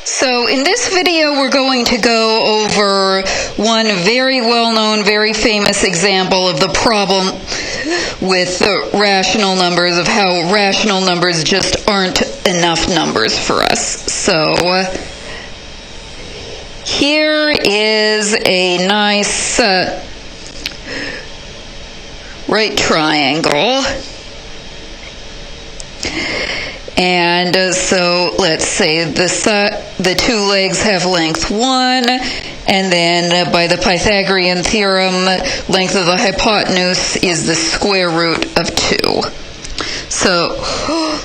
So in this video we're going to go over one very well-known, very famous example of the problem with rational numbers, of how rational numbers just aren't enough numbers for us. So here is a nice right triangle. And so let's say the two legs have length 1, and then by the Pythagorean theorem, length of the hypotenuse is the square root of 2. So,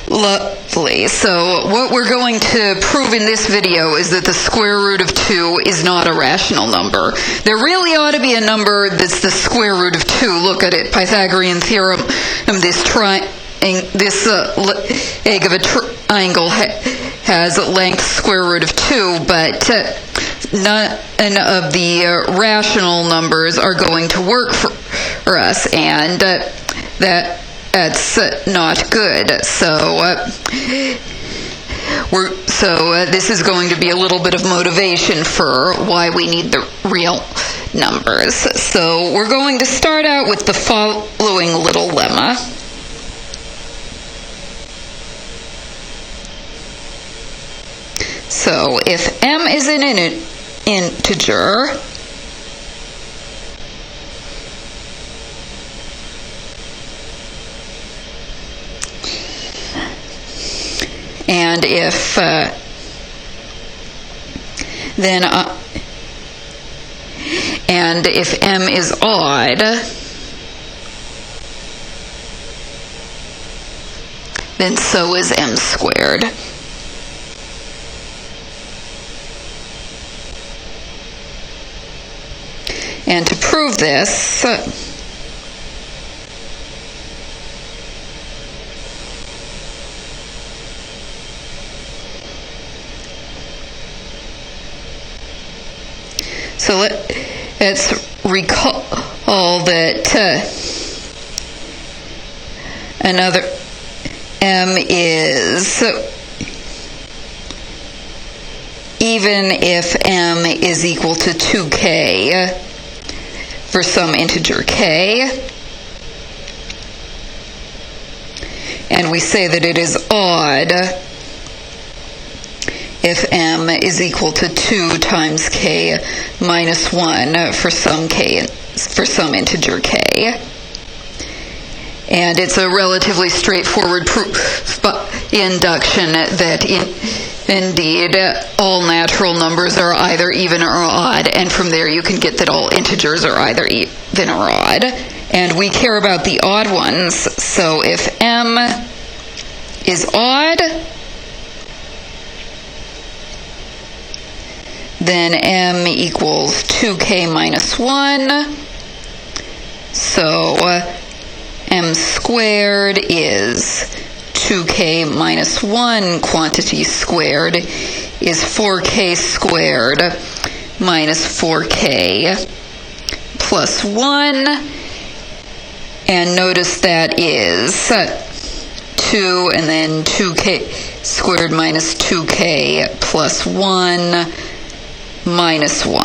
lovely. So what we're going to prove in this video is that the square root of 2 is not a rational number. There really ought to be a number that's the square root of 2. Look at it, Pythagorean theorem, this egg of a triangle has a length square root of 2, but none of the rational numbers are going to work for us, and that's not good. So this is going to be a little bit of motivation for why we need the real numbers. So we're going to start out with the following little lemma. So if m is an integer, and if if m is odd, then so is m squared. And to prove this, so let's recall that another m is, even if m is equal to 2k, for some integer k, and we say that it is odd if m is equal to 2 times k minus 1 for some integer k. And it's a relatively straightforward proof by induction that indeed all natural numbers are either even or odd, and from there you can get that all integers are either even or odd. And we care about the odd ones, so if m is odd, then m equals 2k minus 1, so m squared is 2k minus 1 quantity squared is 4k squared minus 4k plus 1, and notice that is 2 and then 2k squared minus 2k plus 1 minus 1.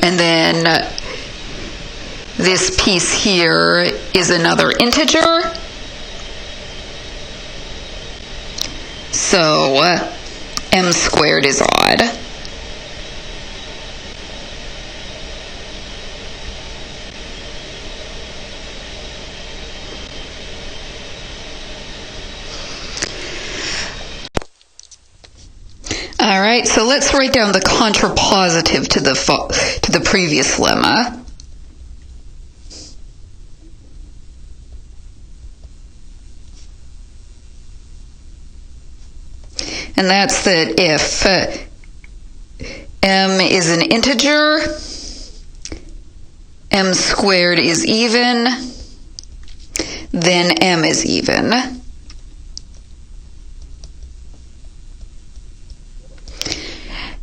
And then this piece here is another integer. So m squared is odd. All right, so let's write down the contrapositive to the previous lemma. And that's that if m is an integer, m squared is even, then m is even.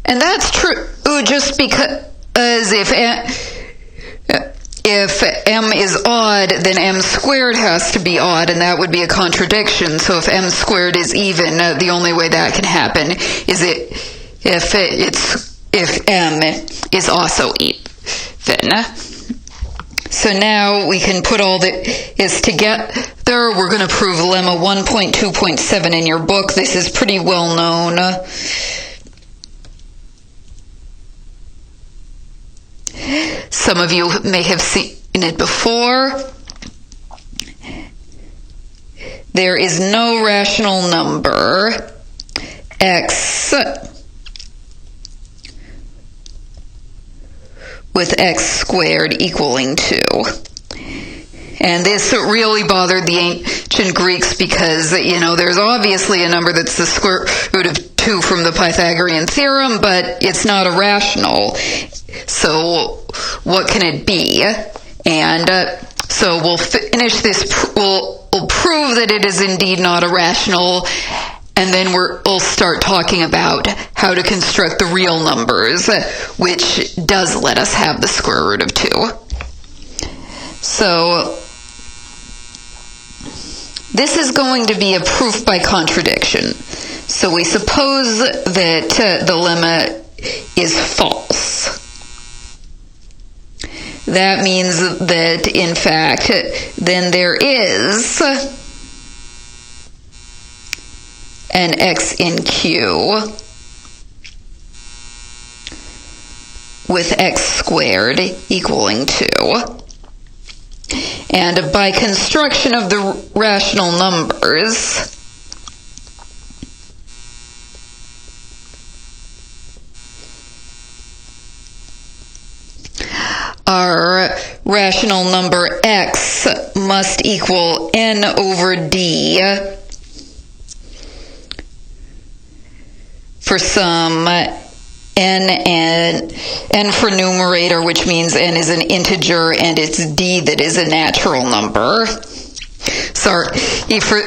And that's true just because if if m is odd, then m squared has to be odd, and that would be a contradiction. So if m squared is even, the only way that can happen is if m is also even. So now we can put all this together. We're going to prove lemma 1.2.7 in your book. This is pretty well known. Some of you may have seen it before. There is no rational number x with x squared equaling 2. And this really bothered the ancient Greeks because, there's obviously a number that's the square root of 2 from the Pythagorean theorem, but it's not a rational. So what can it be? And so we'll finish this, we'll prove that it is indeed not a rational, and then we'll start talking about how to construct the real numbers, which does let us have the square root of 2. So this is going to be a proof by contradiction. So we suppose that the lemma is false. That means that, in fact, then there is an x in Q with x squared equaling 2. And by construction of the rational numbers, our rational number x must equal n over d for some n for numerator, which means n is an integer, and it's d that is a natural number. Sorry for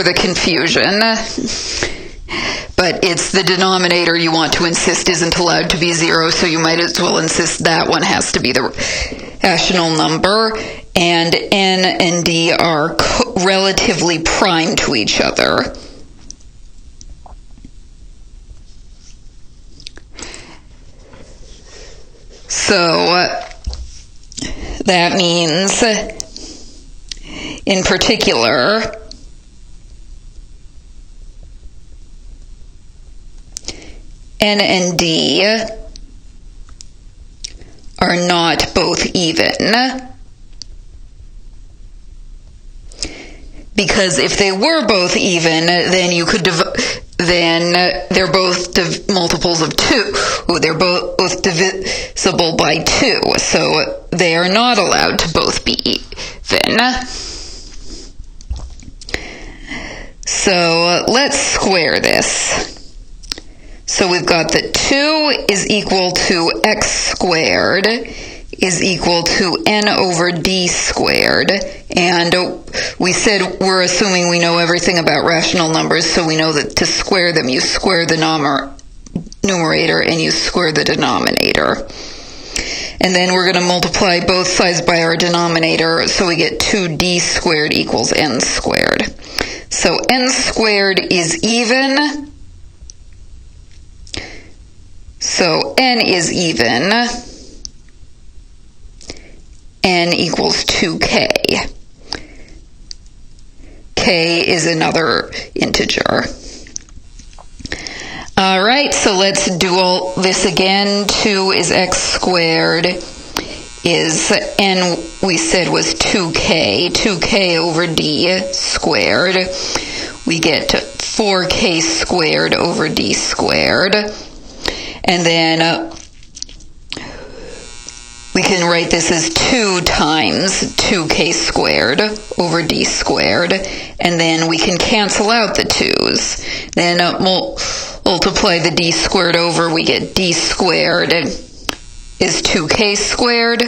the confusion. But it's the denominator you want to insist isn't allowed to be 0, so you might as well insist that one has to be the rational number. And n and d are relatively prime to each other. So that means, in particular, n and d are not both even, because if they were both even, then you could they're both multiples of 2. They're both divisible by 2, so they are not allowed to both be even. So let's square this. So we've got that 2 is equal to x squared is equal to n over d squared. And we said we're assuming we know everything about rational numbers, so we know that to square them, you square the numerator and you square the denominator. And then we're going to multiply both sides by our denominator, so we get 2d squared equals n squared. So n squared is even. So n is even. N equals 2k. K is another integer. All right, so let's do all this again. 2 is x squared is n, we said, was 2k. 2k over d squared. We get 4k squared over d squared. And then we can write this as 2 times 2k squared over d squared, and then we can cancel out the 2's. Then multiply the d squared over, we get d squared is 2k squared.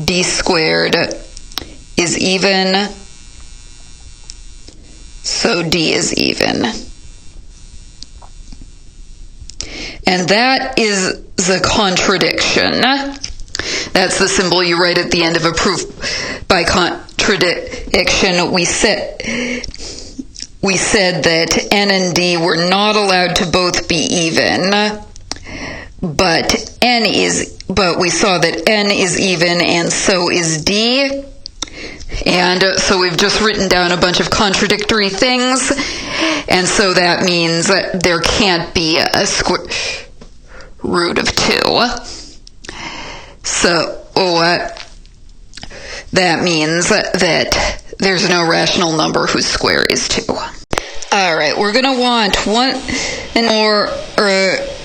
D squared is even, so d is even. And that is is a contradiction. That's the symbol you write at the end of a proof by contradiction. We said that n and d were not allowed to both be even, but we saw that n is even and so is d. And so we've just written down a bunch of contradictory things, and so that means that there can't be a square root of 2. So that means that there's no rational number whose square is 2. All right, we're going to want one more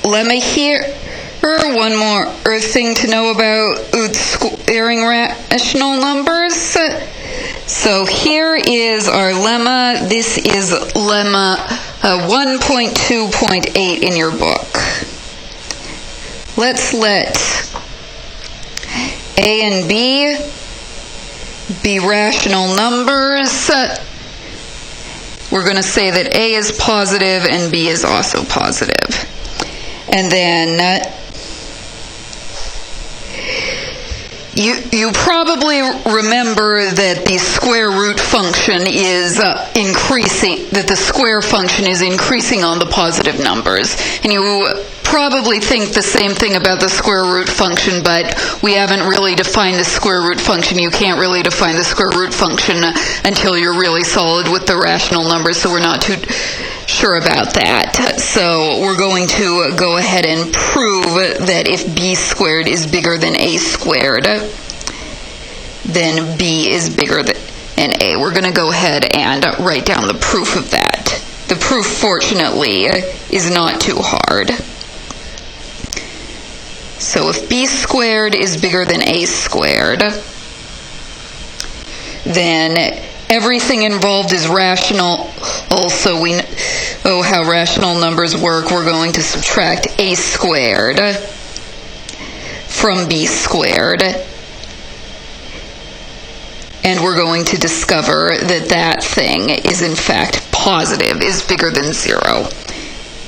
lemma here, or one more thing to know about squaring rational numbers. So here is our lemma. This is lemma 1.2.8 in your book. Let's let A and B be rational numbers. We're going to say that A is positive and B is also positive. And then you probably remember that the square root function is increasing, that the square function is increasing on the positive numbers. And you probably think the same thing about the square root function, but we haven't really defined the square root function. You can't really define the square root function until you're really solid with the rational numbers, so we're not too sure about that. So we're going to go ahead and prove that if b squared is bigger than a squared, then b is bigger than a. We're going to go ahead and write down the proof of that. The proof, fortunately, is not too hard. So if b squared is bigger than a squared, then everything involved is rational. Also, we know how rational numbers work. We're going to subtract a squared from b squared. And we're going to discover that that thing is in fact positive, is bigger than 0.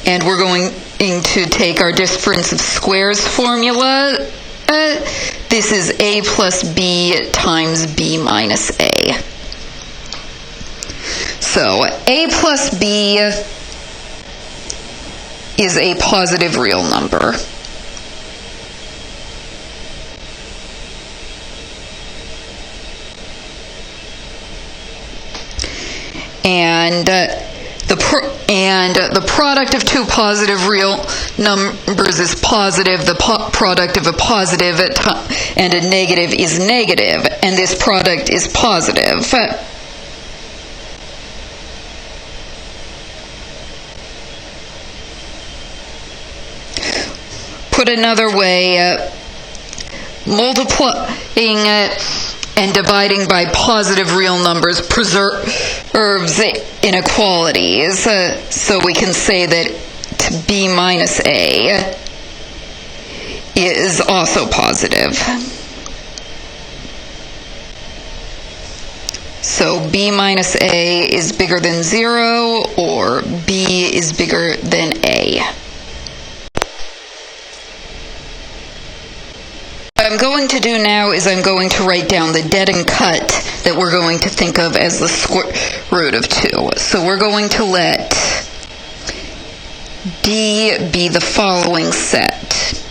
And we're going to take our difference of squares formula. This is a plus b times b minus a. So a plus b is a positive real number. And the product of two positive real numbers is positive. The product of a positive and a negative is negative, and this product is positive. Put another way, multiplying and dividing by positive real numbers preserves inequalities. So we can say that b minus a is also positive. So b minus a is bigger than 0, or b is bigger than a. What I'm going to do now is I'm going to write down the dead and cut that we're going to think of as the square root of 2. So we're going to let D be the following set.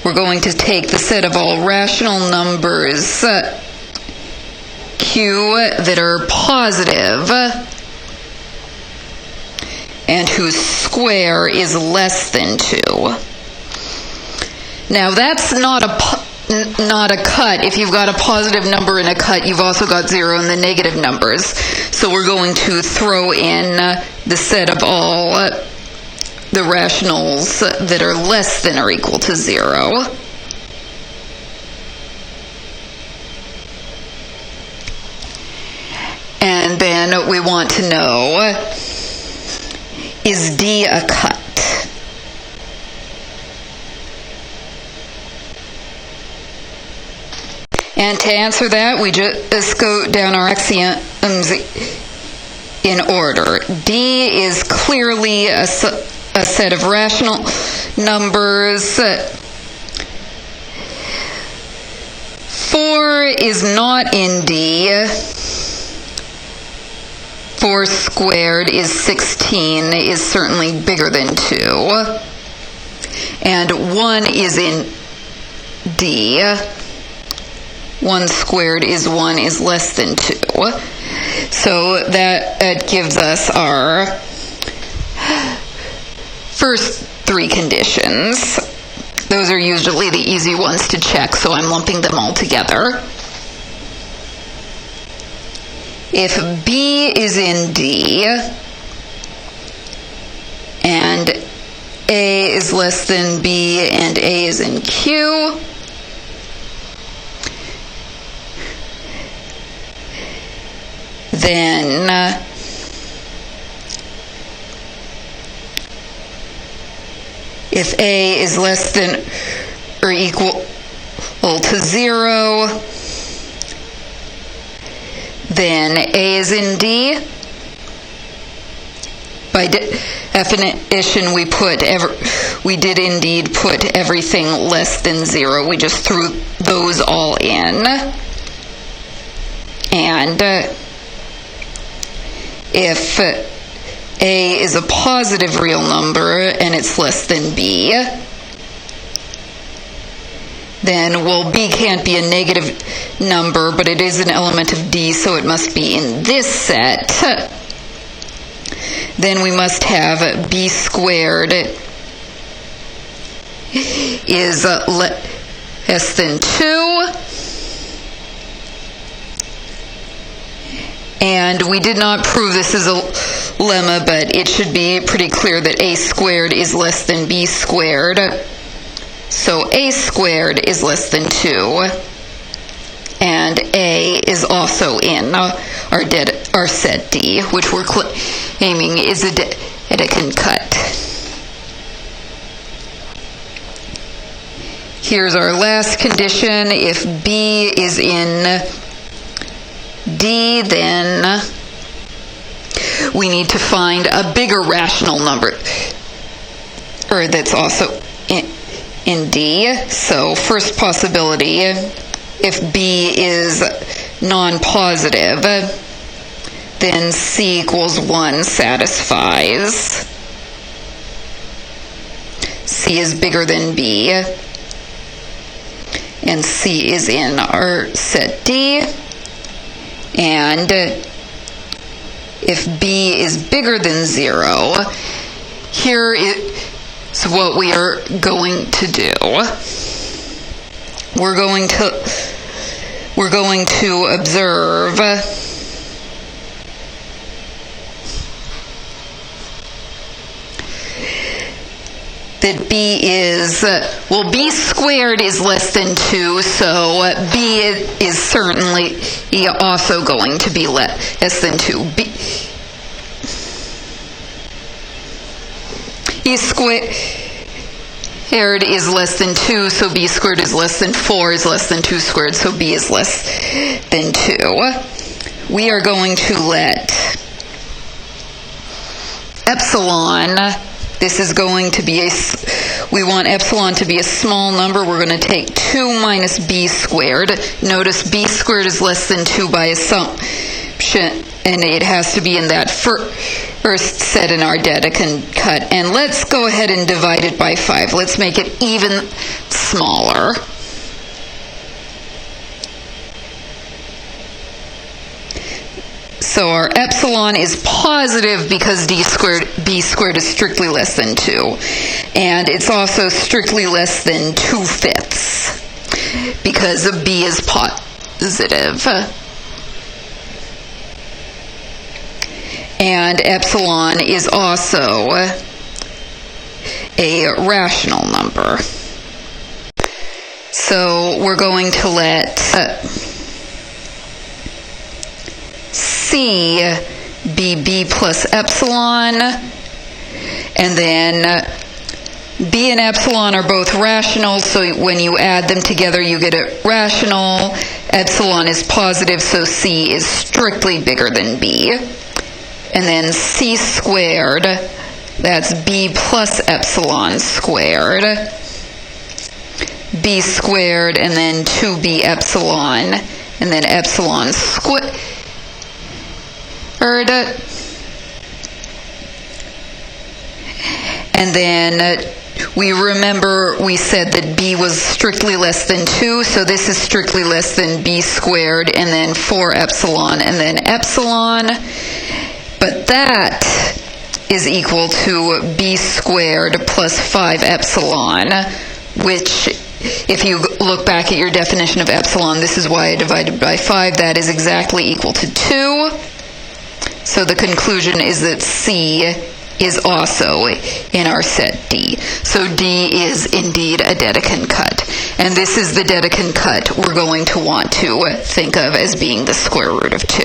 We're going to take the set of all rational numbers Q that are positive and whose square is less than 2. Now that's not a cut. If you've got a positive number in a cut, you've also got 0 in the negative numbers. So we're going to throw in the set of all the rationals that are less than or equal to 0. And then we want to know, is D a cut? And to answer that, we just go down our axioms in order. D is clearly a set of rational numbers 4 is not in D. 4 squared is 16, is certainly bigger than 2. And 1 is in D. 1 squared is 1 is less than 2. So that gives us our first 3 conditions. Those are usually the easy ones to check, so I'm lumping them all together. If B is in D and A is less than B and A is in Q, then if A is less than or equal to 0, then A is in D. By definition, we did indeed put everything less than 0. We just threw those all in. And if A is a positive real number and it's less than B, then, well, B can't be a negative number, but it is an element of D, so it must be in this set. Then we must have B squared is less than 2. And we did not prove this is a lemma, but it should be pretty clear that A squared is less than B squared. So A squared is less than 2. And A is also in our set D, which we're claiming is a Dedekind cut. Here's our last condition. If B is in D, then we need to find a bigger rational number, or that's also in D. So first possibility, if B is non-positive, then C equals 1 satisfies. C is bigger than B, and C is in our set D. And if B is bigger than 0, here is what we are going to do. We're going to observe that B is, well, B squared is less than 2, so B is certainly also going to be less than 2. B squared is less than 2, so B squared is less than 4 is less than 2 squared, so B is less than 2. We are going to let epsilon, this is going to be we want epsilon to be a small number. We're going to take 2 minus B squared. Notice B squared is less than 2 by assumption, and it has to be in that first set in our Dedekind cut. And let's go ahead and divide it by 5. Let's make it even smaller. So our epsilon is positive because B squared is strictly less than 2. And it's also strictly less than 2/5 because B is positive. And epsilon is also a rational number. So we're going to let C be B plus epsilon, and then B and epsilon are both rational, so when you add them together you get a rational. Epsilon is positive, so C is strictly bigger than B. And then C squared, that's B plus epsilon squared. B b squared, and then 2b epsilon, and then epsilon squared. And then we said that b was strictly less than 2, so this is strictly less than b squared, and then 4 epsilon, and then epsilon. But that is equal to b squared plus 5 epsilon, which, if you look back at your definition of epsilon, this is why I divided by 5. That is exactly equal to 2. So the conclusion is that C is also in our set D. So D is indeed a Dedekind cut. And this is the Dedekind cut we're going to want to think of as being the square root of 2.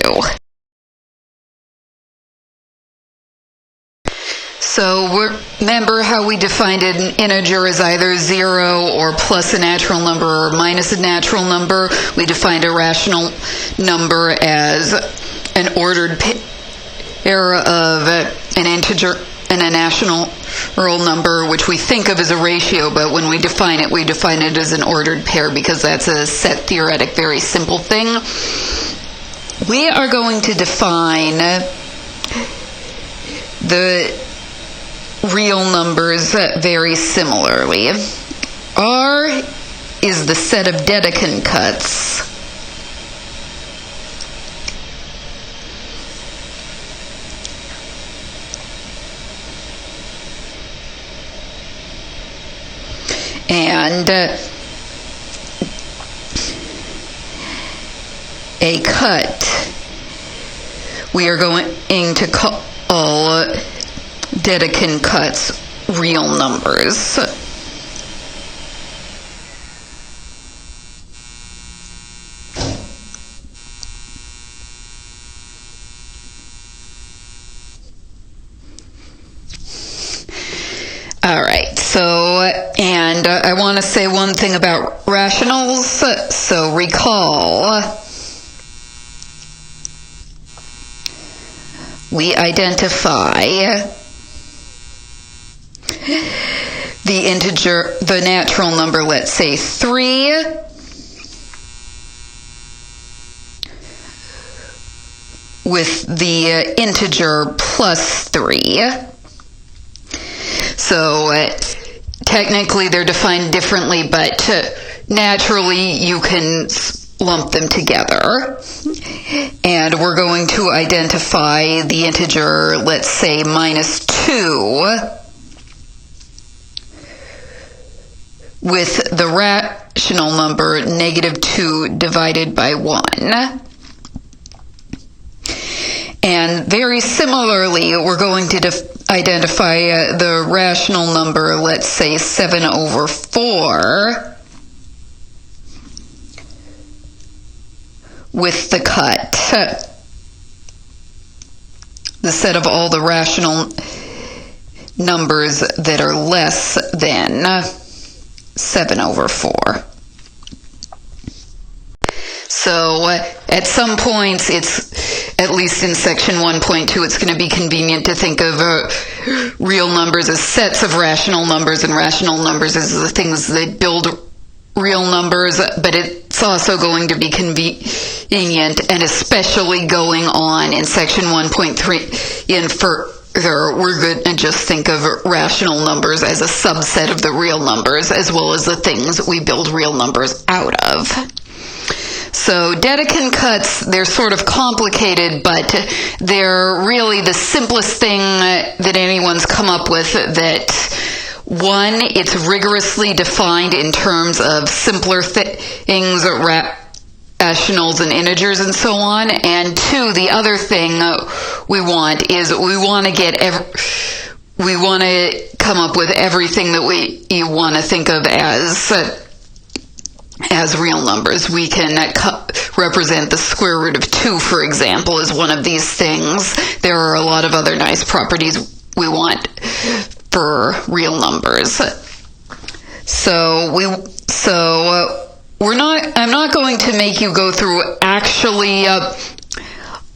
So remember how we defined an integer as either 0 or plus a natural number or minus a natural number? We defined a rational number as an ordered pair of an integer and a natural number, which we think of as a ratio, but when we define it as an ordered pair because that's a set theoretic, very simple thing. We are going to define the real numbers very similarly. R is the set of Dedekind cuts and a cut we are going to call Dedekind cuts real numbers. All right, and I want to say one thing about rationals. So recall, we identify the integer, the natural number, let's say 3, with the integer plus 3. So technically they're defined differently, but naturally you can lump them together. And we're going to identify the integer, let's say minus 2, with the rational number negative 2 divided by 1. And very similarly, we're going to identify the rational number, let's say 7 over 4, with the cut, the set of all the rational numbers that are less than 7 over 4. So at some points, it's, at least in section 1.2, it's going to be convenient to think of real numbers as sets of rational numbers, and rational numbers as the things that build real numbers, but it's also going to be convenient, and especially going on in section 1.3 in further, we're going to just think of rational numbers as a subset of the real numbers, as well as the things we build real numbers out of. So Dedekind cuts, they're sort of complicated, but they're really the simplest thing that anyone's come up with. That one, it's rigorously defined in terms of simpler things, rationals and integers and so on. And two, the other thing we want is we want to come up with everything that we want to think of as real numbers. We can represent the square root of 2, for example, as one of these things. There are a lot of other nice properties we want for real numbers. I'm not going to make you go through actually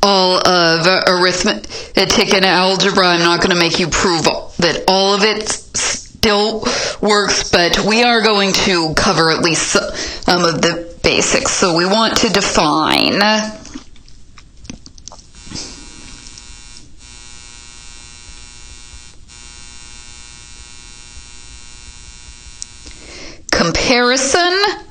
all of arithmetic and algebra. I'm not going to make you prove that all of it's still works, but we are going to cover at least some of the basics. So we want to define comparison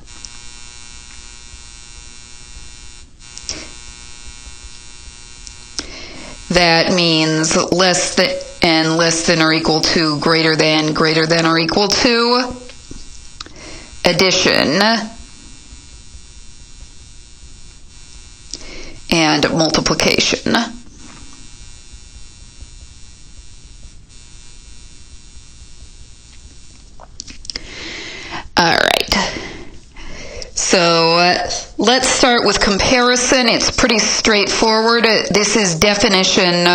that means less than or equal to, greater than or equal to, addition, and multiplication. All right. So let's start with comparison. It's pretty straightforward. This is definition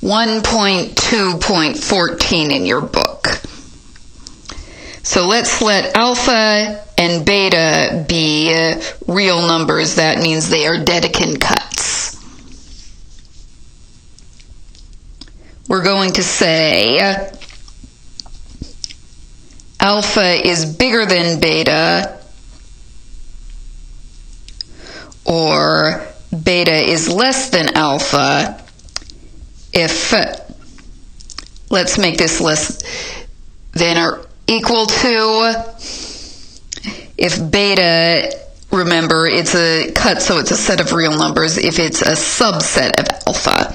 1.2.14 in your book. So let's let alpha and beta be real numbers. That means they are Dedekind cuts. We're going to say alpha is bigger than beta, or beta is less than alpha if, let's make this less than or equal to, if beta, remember, it's a cut, so it's a set of real numbers, if it's a subset of alpha.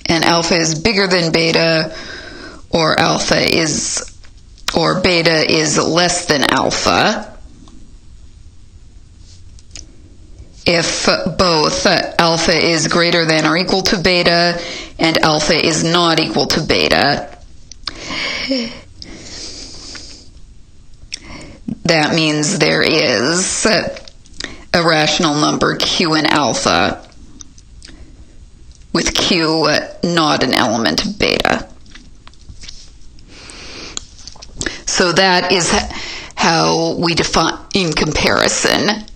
And alpha is bigger than beta, or beta is less than alpha. If both alpha is greater than or equal to beta and alpha is not equal to beta, that means there is a rational number q in alpha, with q not an element of beta. So that is how we define in comparison.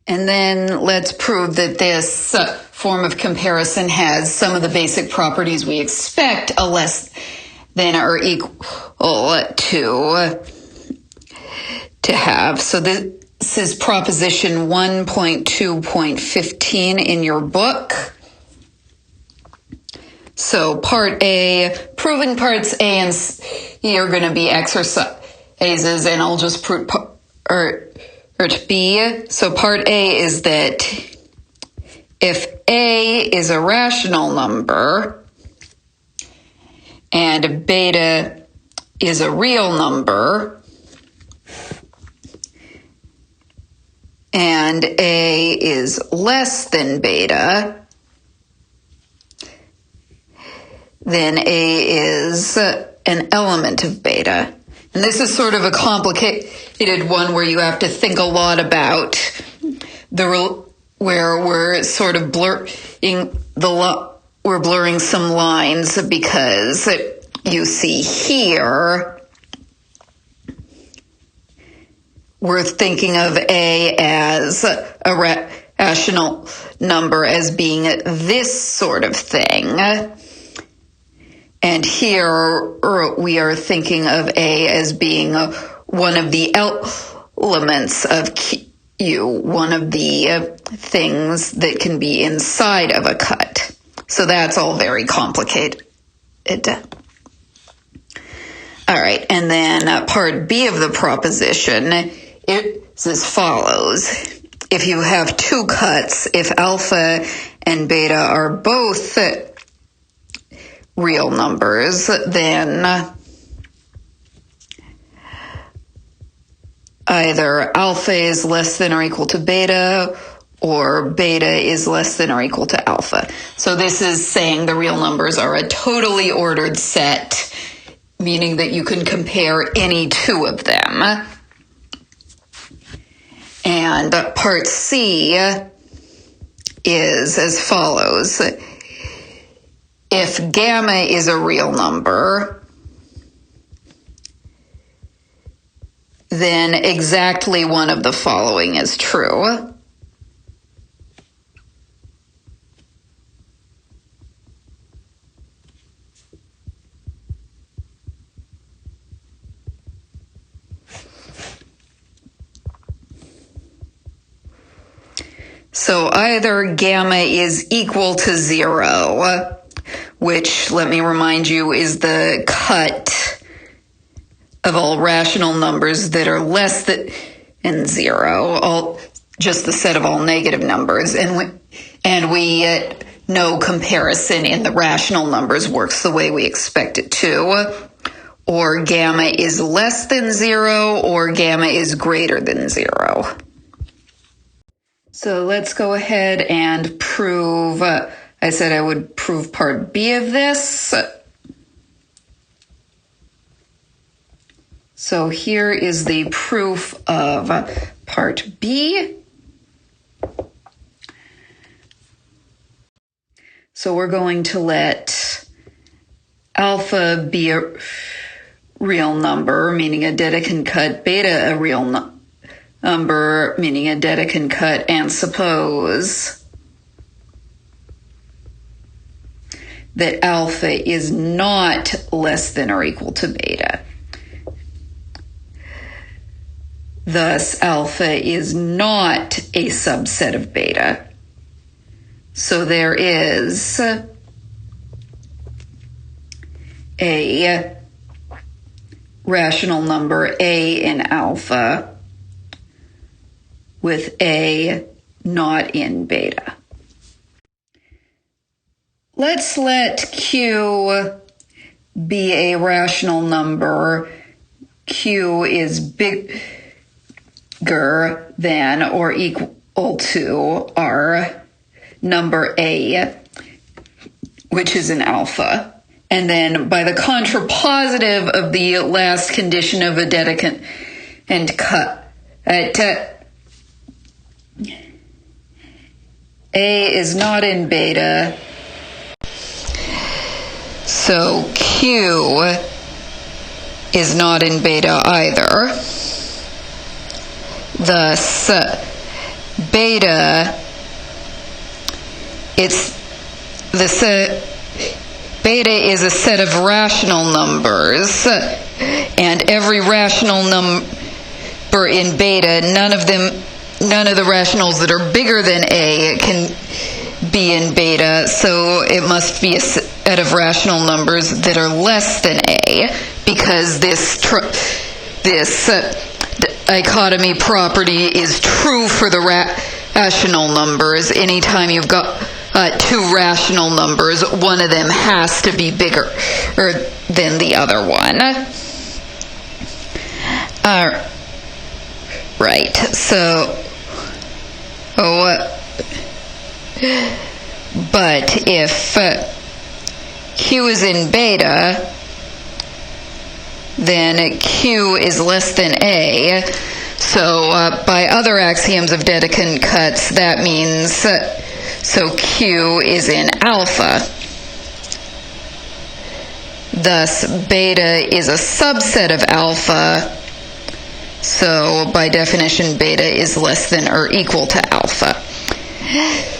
And then let's prove that this form of comparison has some of the basic properties we expect a less than or equal to have. So this is proposition 1.2.15 in your book. So part A, proving parts A and C are going to be exercises, and I'll just prove part B. So part A is that if A is a rational number and beta is a real number, and A is less than beta, then A is an element of beta. And this is sort of a complicated one where you have to think a lot about where we're sort of blurring some lines, because you see here we're thinking of A as a rational number as being this sort of thing. And here we are thinking of A as being one of the elements of Q, one of the things that can be inside of a cut. So that's all very complicated. All right, and then part B of the proposition is as follows. If you have two cuts, if alpha and beta are both real numbers, then either alpha is less than or equal to beta, or beta is less than or equal to alpha. So this is saying the real numbers are a totally ordered set, meaning that you can compare any two of them. And part C is as follows. If gamma is a real number, then exactly one of the following is true. So either gamma is equal to 0, which, let me remind you, is the cut of all rational numbers that are less than 0, just the set of all negative numbers. And we know comparison in the rational numbers works the way we expect it to. Or gamma is less than 0, or gamma is greater than 0. So let's go ahead and prove, I said I would prove part B of this. So here is the proof of part B. So we're going to let alpha be a real number, meaning a Dedekind cut, beta a real number, meaning a Dedekind cut, and suppose that alpha is not less than or equal to beta. Thus, alpha is not a subset of beta. So there is a rational number A in alpha with A not in beta. Let's let Q be a rational number. Q is bigger than or equal to our number A, which is an alpha. And then by the contrapositive of the last condition of a Dedekind and cut, A is not in beta, so Q is not in beta either. Thus, beta, beta is a set of rational numbers, and every rational number in beta, none of the rationals that are bigger than A can be in beta, so it must be a set of rational numbers that are less than A, because this dichotomy property is true for the rational numbers. Anytime you've got two rational numbers, one of them has to be bigger than the other one. Right, so, but if Q is in beta, then Q is less than A. So by other axioms of Dedekind cuts, that means so Q is in alpha. Thus, beta is a subset of alpha. So by definition, beta is less than or equal to alpha.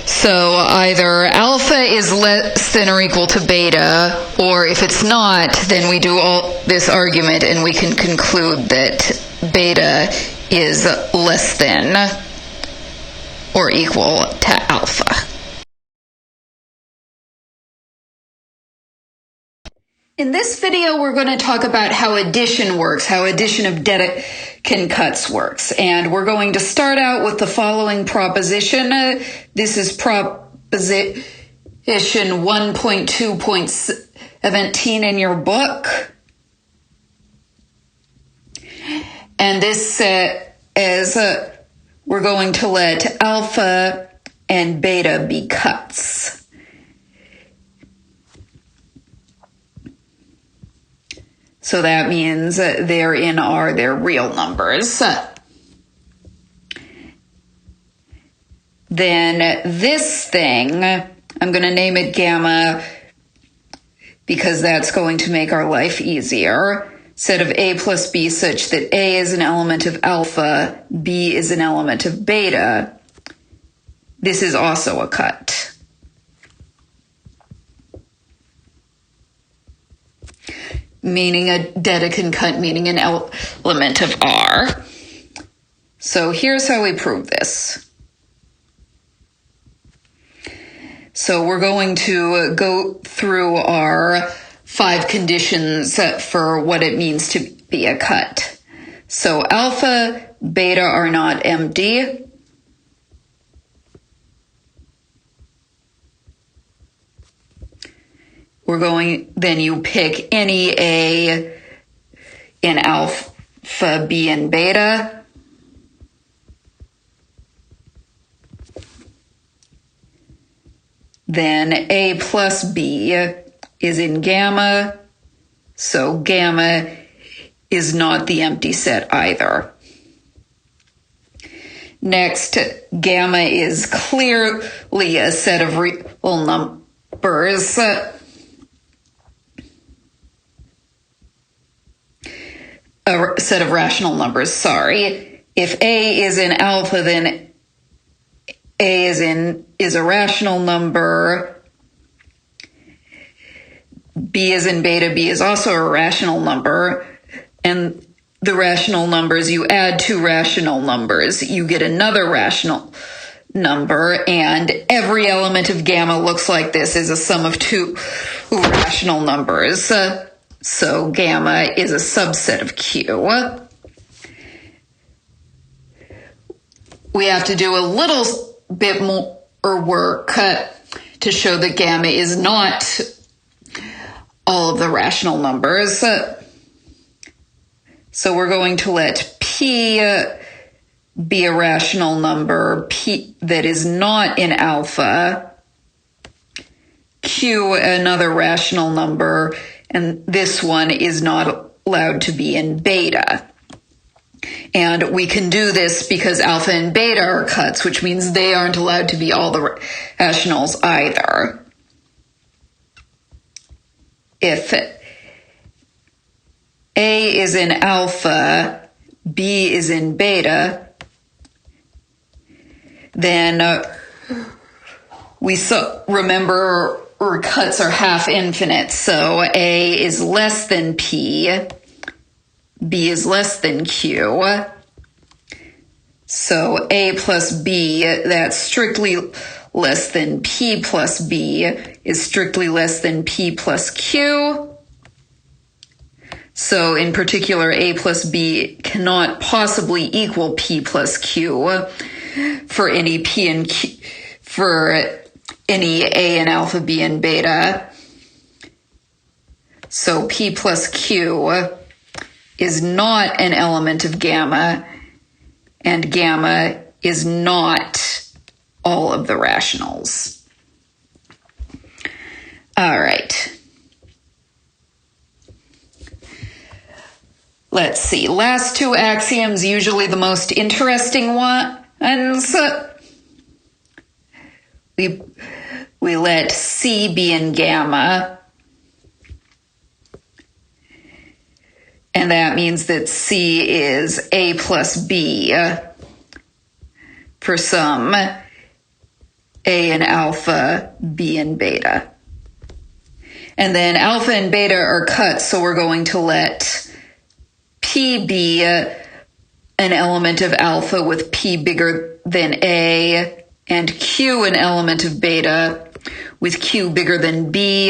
So either alpha is less than or equal to beta, or if it's not, then we do all this argument and we can conclude that beta is less than or equal to alpha. In this video, we're going to talk about how addition works, how addition of Dedekind cuts works. And we're going to start out with the following proposition. This is proposition 1.2.17 in your book. And this is we're going to let alpha and beta be cuts. So that means therein are their real numbers. Then this thing, I'm going to name it gamma because that's going to make our life easier. Set of A plus B such that A is an element of alpha, B is an element of beta. This is also a cut. Meaning a Dedekind cut, meaning an element of R. So here's how we prove this. So we're going to go through our 5 conditions for what it means to be a cut. So alpha, beta are not empty. Then you pick any A in alpha, B, and beta. Then A plus B is in gamma, so gamma is not the empty set either. Next, gamma is clearly a set of real numbers. A set of rational numbers, sorry. If A is in alpha, then A is a rational number. B is in beta, B is also a rational number. And the rational numbers, you add 2 rational numbers, you get another rational number, and every element of gamma looks like this, is a sum of 2 rational numbers. So gamma is a subset of Q. We have to do a little bit more work to show that gamma is not all of the rational numbers. So we're going to let P be a rational number, P that is not in alpha, Q another rational number, and this one is not allowed to be in beta. And we can do this because alpha and beta are cuts, which means they aren't allowed to be all the rationals either. If A is in alpha, B is in beta, then we remember cuts are half infinite, so A is less than P, B is less than Q. So A plus B, that's strictly less than P plus B, is strictly less than P plus Q. So in particular, A plus B cannot possibly equal P plus Q for any P and Q, for any A and alpha, B, and beta. So P plus Q is not an element of gamma, and gamma is not all of the rationals. All right. Let's see. Last 2 axioms, usually the most interesting ones. We let C be in gamma. And that means that C is A plus B for some A and alpha, B and beta. And then alpha and beta are cuts, so we're going to let P be an element of alpha with P bigger than A, and Q an element of beta with Q bigger than B.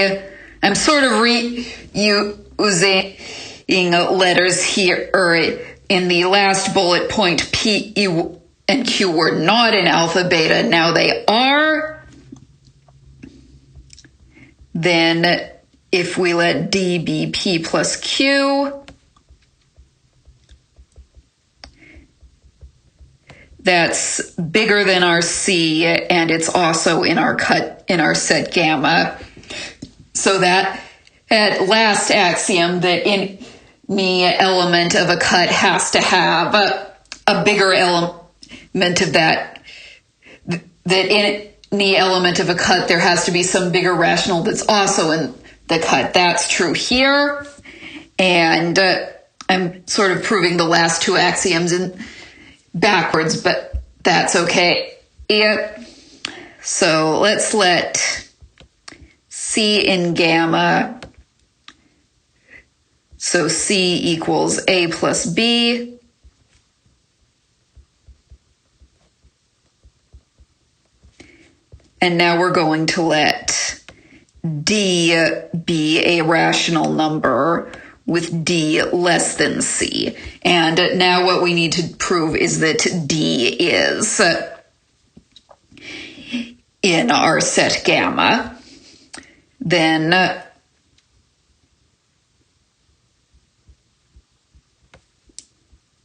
I'm sort of reusing letters here, or in the last bullet point, P, E, and Q were not in alpha beta, now they are. Then if we let D be P plus Q, that's bigger than our C, and it's also in our set gamma. So that last axiom, that any element of a cut has to have a bigger element of that in any element of a cut there has to be some bigger rational that's also in the cut. That's true here, and I'm sort of proving the last 2 axioms backwards, but that's okay. So let's let C in gamma, so C equals A plus B. And now we're going to let D be a rational number with D less than C. And now what we need to prove is that D is in our set gamma. Then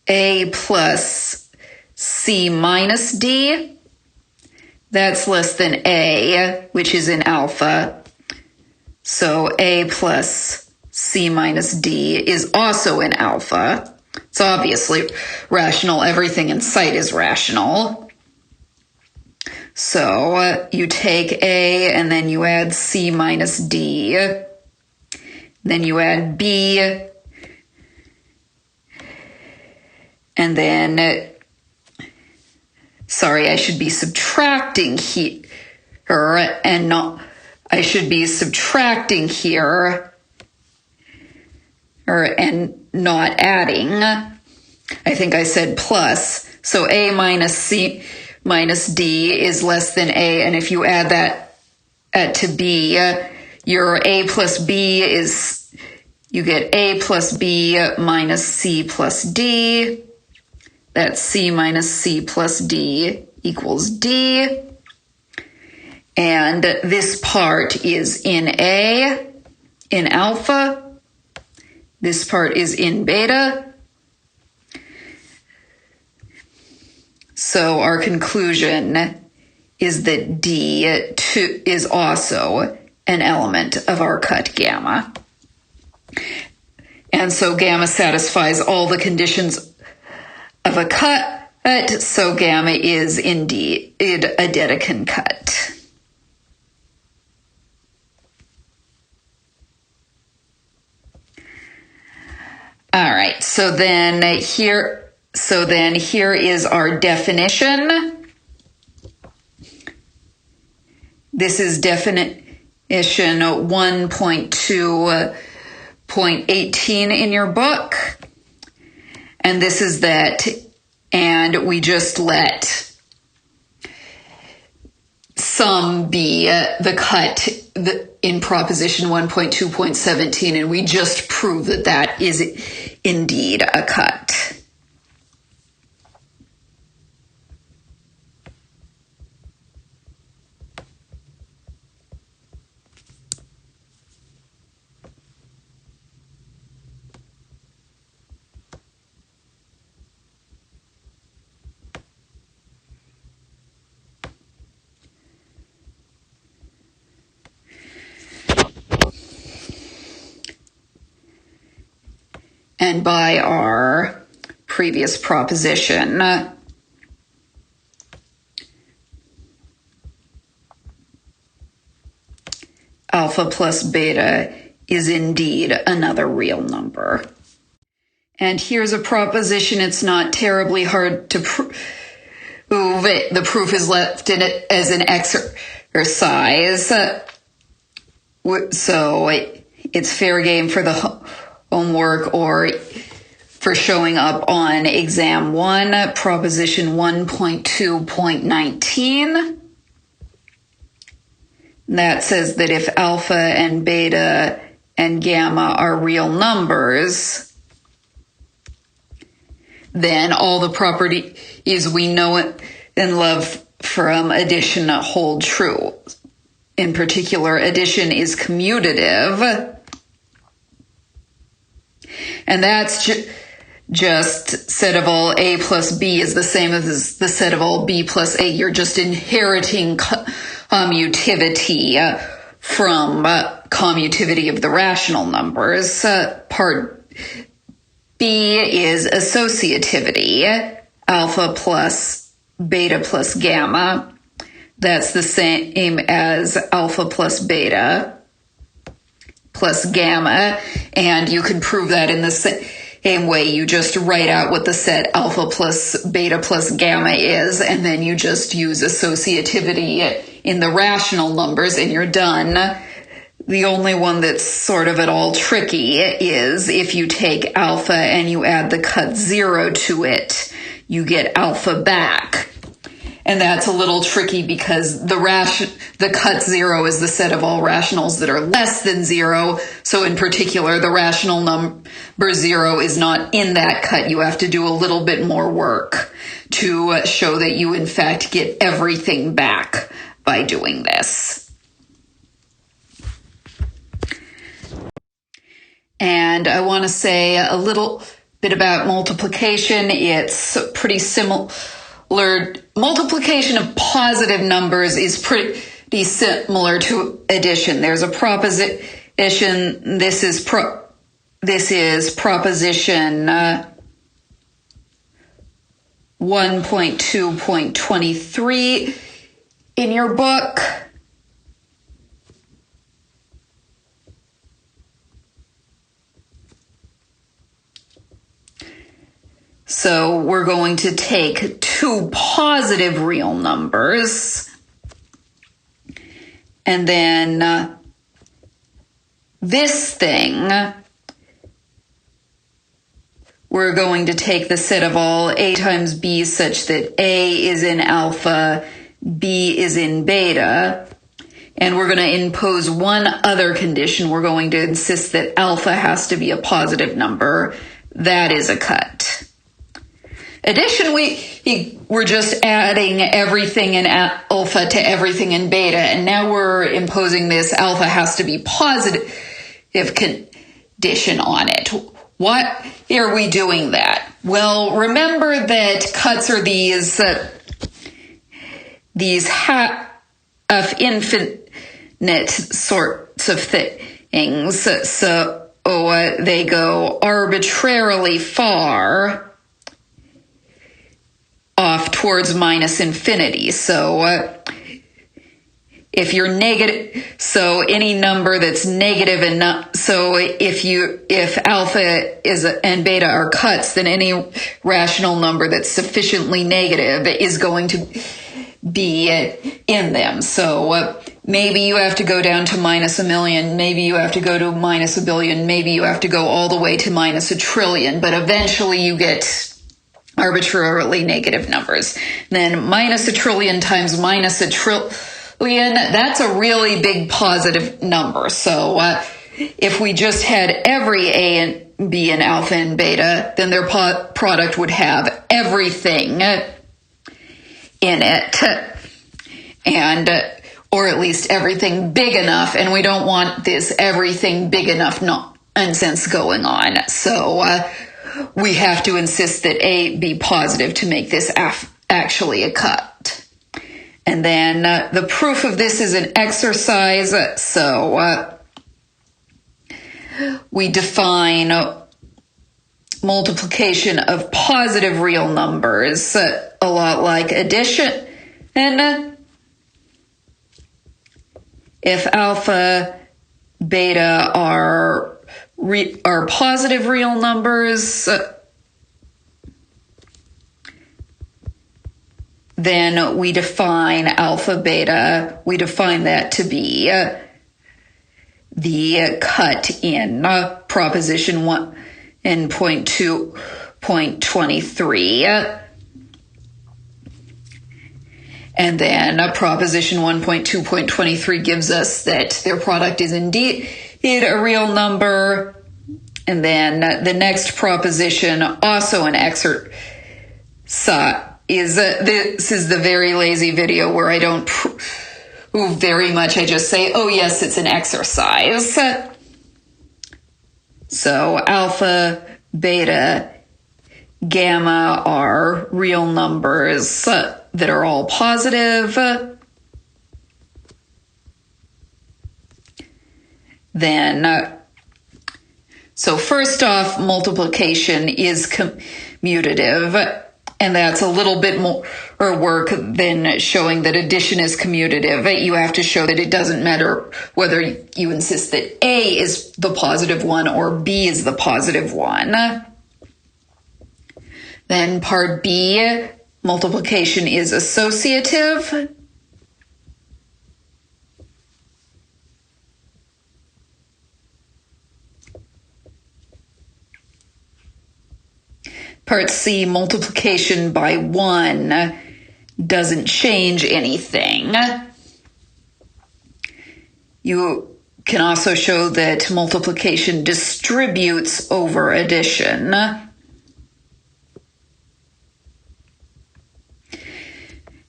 A plus C minus D, that's less than A, which is in alpha. So A plus C minus D is also in alpha. It's obviously rational. Everything in sight is rational. So you take A and then you add C minus D. Then you add B. And then, sorry, I should be subtracting here and not, I should be subtracting here and not adding. I think I said plus. So A minus C minus D is less than A. And if you add that to B, your A plus B is, you get A plus B minus C plus D. That's C minus C plus D equals D. And this part is in A, in alpha. This part is in beta. So our conclusion is that D is also an element of our cut gamma. And so gamma satisfies all the conditions of a cut, so gamma is indeed a Dedekind cut. All right, so then here is our definition. This is definition 1.2.18 in your book. And this is that, and we just let sum be the cut in proposition 1.2.17, and we just prove that that is indeed a cut. And by our previous proposition, alpha plus beta is indeed another real number. And here's a proposition. It's not terribly hard to prove. The proof is left in it as an exercise. So it's fair game for the homework or for showing up on exam 1, proposition 1.2.19. That says that if alpha and beta and gamma are real numbers, then all the properties we know and love from addition hold true. In particular, addition is commutative. And that's just set of all A plus B is the same as the set of all B plus A. You're just inheriting commutativity from commutativity of the rational numbers. Part B is associativity, alpha plus beta plus gamma. That's the same as alpha plus beta plus gamma, and you can prove that in the same way. You just write out what the set alpha plus beta plus gamma is, and then you just use associativity in the rational numbers, and you're done. The only one that's sort of at all tricky is if you take alpha and you add the cut 0 to it, you get alpha back. And that's a little tricky because the cut 0 is the set of all rationals that are less than 0. So in particular, the rational number 0 is not in that cut. You have to do a little bit more work to show that you in fact get everything back by doing this. And I want to say a little bit about multiplication. It's pretty similar. Multiplication of positive numbers is pretty similar to addition. There's a proposition. This is proposition 1.2.23 in your book. So we're going to take two positive real numbers, and then this thing, we're going to take the set of all A times B such that A is in alpha, B is in beta, and we're going to impose one other condition. We're going to insist that alpha has to be a positive number. That is a cut. Addition, we're just adding everything in alpha to everything in beta, and now we're imposing this alpha has to be positive condition on it. Why are we doing that? Well, remember that cuts are these half infinite sorts of things, so they go arbitrarily far off towards minus infinity. So if you're negative, so any number that's negative enough, so if alpha is and beta are cuts, then any rational number that's sufficiently negative is going to be in them. So maybe you have to go down to minus 1,000,000, maybe you have to go to minus 1,000,000,000, maybe you have to go all the way to minus 1,000,000,000,000, but eventually you get arbitrarily negative numbers. Then minus 1,000,000,000,000 times minus 1,000,000,000,000, that's a really big positive number. So if we just had every A and B and alpha and beta, then their product would have everything in it, and or at least everything big enough, and we don't want this everything big enough nonsense going on. So we have to insist that A be positive to make this actually a cut. And then the proof of this is an exercise. So we define multiplication of positive real numbers a lot like addition. And if alpha, beta are positive real numbers, then we define alpha, beta, we define that to be the cut in proposition 1.2.23. And then proposition 1.2.23 gives us that their product is indeed a real number. And then the next proposition, also an exercise, this is the very lazy video where I don't prove very much. I just say, oh yes, it's an exercise. So alpha, beta, gamma are real numbers that are all positive. Then, so first off, multiplication is commutative, and that's a little bit more work than showing that addition is commutative. You have to show that it doesn't matter whether you insist that A is the positive one or B is the positive one. Then part B, multiplication is associative. Part C, multiplication by 1 doesn't change anything. You can also show that multiplication distributes over addition.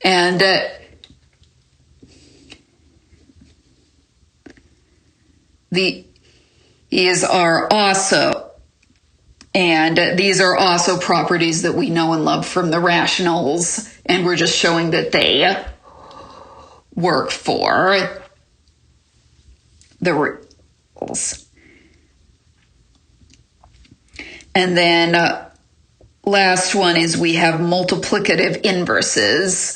And these are also properties that we know and love from the rationals, and we're just showing that they work for the rules. And then last one is we have multiplicative inverses.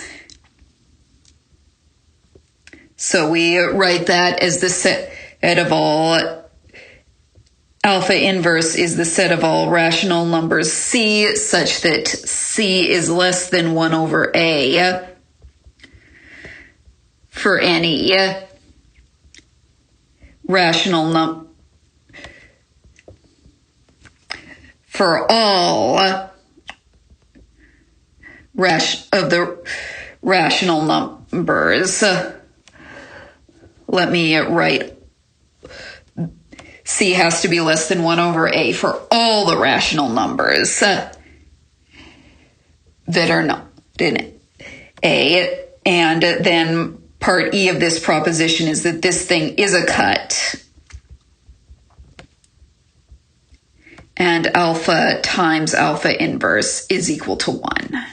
So we write that as the set of all. Alpha inverse is the set of all rational numbers C such that C is less than 1 over A for any rational number, for all of the rational numbers. Let me write C has to be less than 1 over A for all the rational numbers that are not in A. And then part E of this proposition is that this thing is a cut. And alpha times alpha inverse is equal to 1.